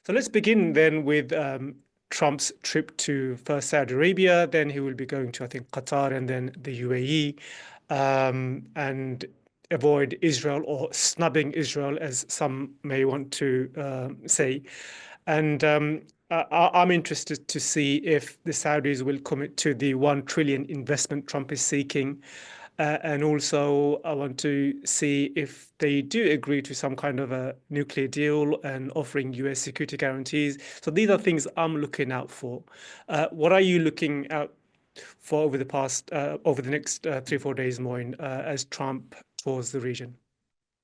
So let's begin then with Trump's trip to first Saudi Arabia, then he will be going to, I think, Qatar and then the UAE, and avoid Israel or snubbing Israel, as some may want to say. And I'm interested to see if the Saudis will commit to the 1 trillion investment Trump is seeking. And also, I want to see if they do agree to some kind of a nuclear deal and offering US security guarantees. So these are things I'm looking out for. What are you looking out for over the next 3 or 4 days, Moin, as Trump tours the region?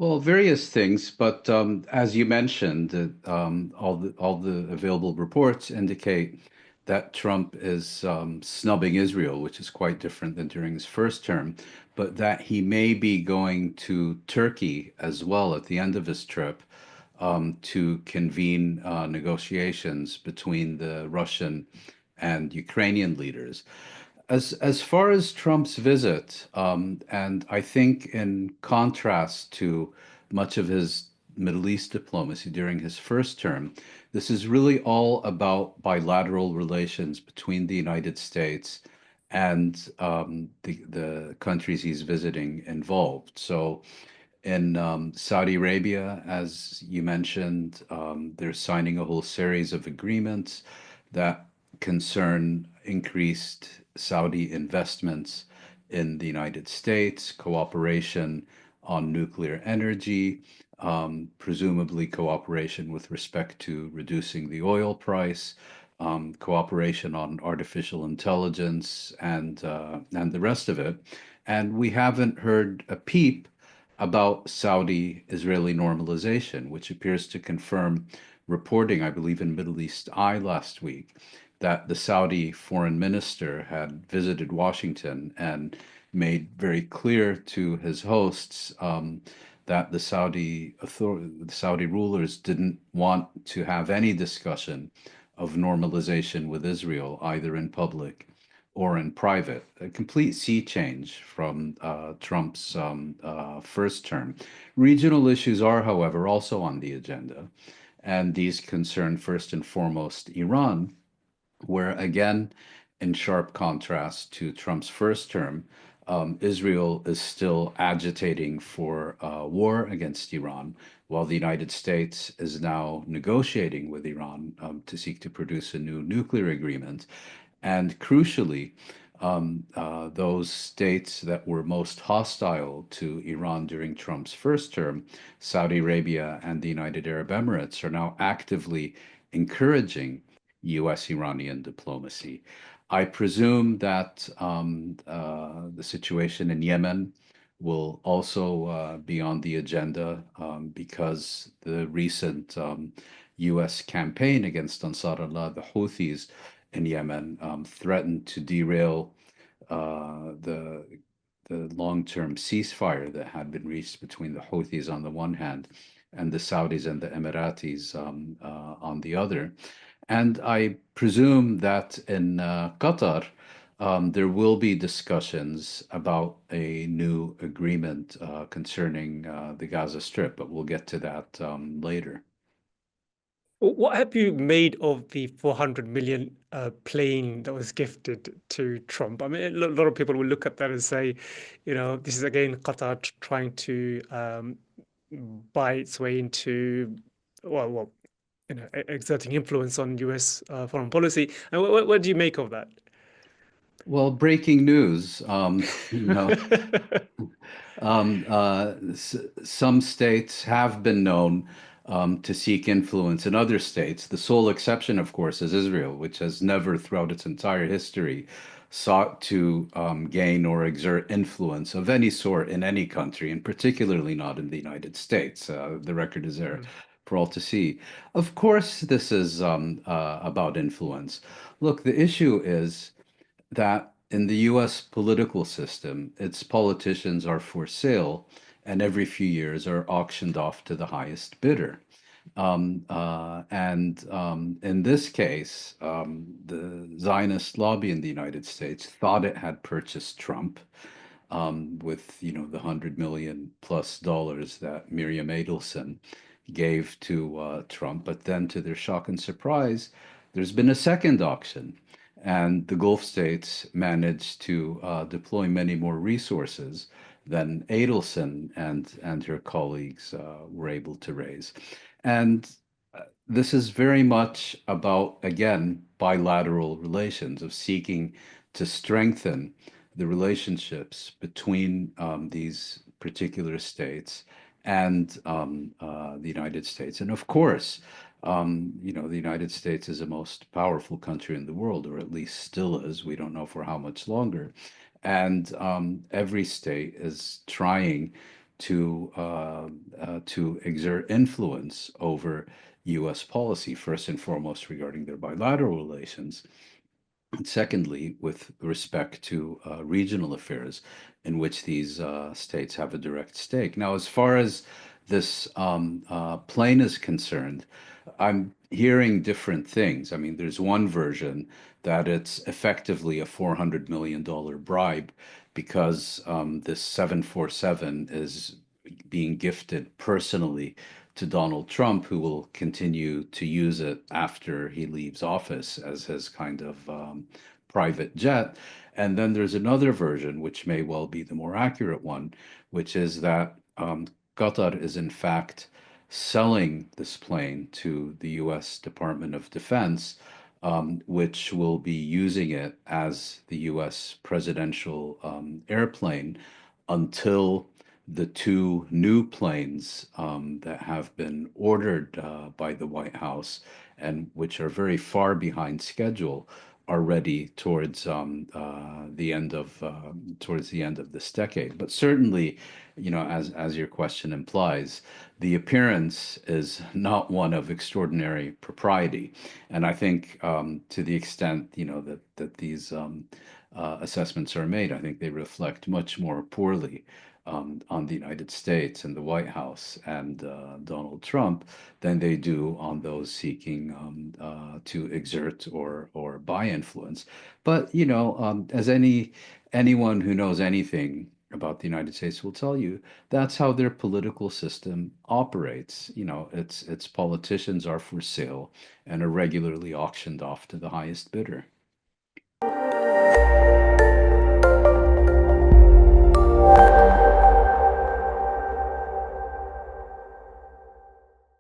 Well, various things, but as you mentioned, all the available reports indicate that Trump is snubbing Israel, which is quite different than during his first term, but that he may be going to Turkey as well at the end of his trip to convene negotiations between the Russian and Ukrainian leaders. As far as Trump's visit, and I think in contrast to much of his Middle East diplomacy during his first term, this is really all about bilateral relations between the United States and the countries he's visiting involved. So in Saudi Arabia, as you mentioned, they're signing a whole series of agreements that concern increased Saudi investments in the United States, cooperation on nuclear energy, presumably cooperation with respect to reducing the oil price, cooperation on artificial intelligence, and the rest of it. And we haven't heard a peep about Saudi-Israeli normalization, which appears to confirm reporting, I believe, in Middle East Eye last week, that the Saudi foreign minister had visited Washington and made very clear to his hosts that the Saudi rulers didn't want to have any discussion of normalization with Israel, either in public or in private. A complete sea change from Trump's first term. Regional issues are, however, also on the agenda, and these concern first and foremost Iran, where again, in sharp contrast to Trump's first term, Israel is still agitating for war against Iran, while the United States is now negotiating with Iran to seek to produce a new nuclear agreement. And crucially, those states that were most hostile to Iran during Trump's first term, Saudi Arabia and the United Arab Emirates, are now actively encouraging US Iranian diplomacy. I presume that the situation in Yemen will also be on the agenda because the recent US campaign against Ansarullah, the Houthis in Yemen, threatened to derail the long-term ceasefire that had been reached between the Houthis on the one hand and the Saudis and the Emiratis on the other. And I presume that in Qatar, there will be discussions about a new agreement concerning the Gaza Strip, but we'll get to that later. What have you made of the 400 million plane that was gifted to Trump? I mean, a lot of people will look at that and say, this is again Qatar trying to buy its way into, well, exerting influence on US foreign policy. And what do you make of that? Well, breaking news, some states have been known to seek influence in other states. The sole exception, of course, is Israel, which has never, throughout its entire history, sought to gain or exert influence of any sort in any country, and particularly not in the United States. The record is there for all to see. Of course, this is about influence. Look, the issue is that in the US political system, its politicians are for sale and every few years are auctioned off to the highest bidder. In this case, the Zionist lobby in the United States thought it had purchased Trump with the $100 million plus that Miriam Adelson gave to Trump. But then, to their shock and surprise, there's been a second auction, and the Gulf states managed to deploy many more resources than Adelson and her colleagues were able to raise. And this is very much about, again, bilateral relations, of seeking to strengthen the relationships between these particular states and the United States. And of course, the United States is the most powerful country in the world, or at least still is. We don't know for how much longer. And every state is trying to exert influence over U.S. policy, first and foremost regarding their bilateral relations, and secondly, with respect to regional affairs in which these states have a direct stake. Now, as far as this plane is concerned, I'm hearing different things. I mean, there's one version that it's effectively a $400 million bribe because this 747 is being gifted personally to Donald Trump, who will continue to use it after he leaves office as his kind of private jet. And then there's another version, which may well be the more accurate one, which is that Qatar is in fact selling this plane to the US Department of Defense, which will be using it as the US presidential airplane until the two new planes that have been ordered by the White House and which are very far behind schedule are ready towards the end of this decade. But certainly, as your question implies, the appearance is not one of extraordinary propriety, and I think to the extent that these assessments are made, I think they reflect much more poorly on the United States and the White House and Donald Trump than they do on those seeking to exert or buy influence. But as anyone who knows anything about the United States will tell you, that's how their political system operates. Its politicians are for sale and are regularly auctioned off to the highest bidder.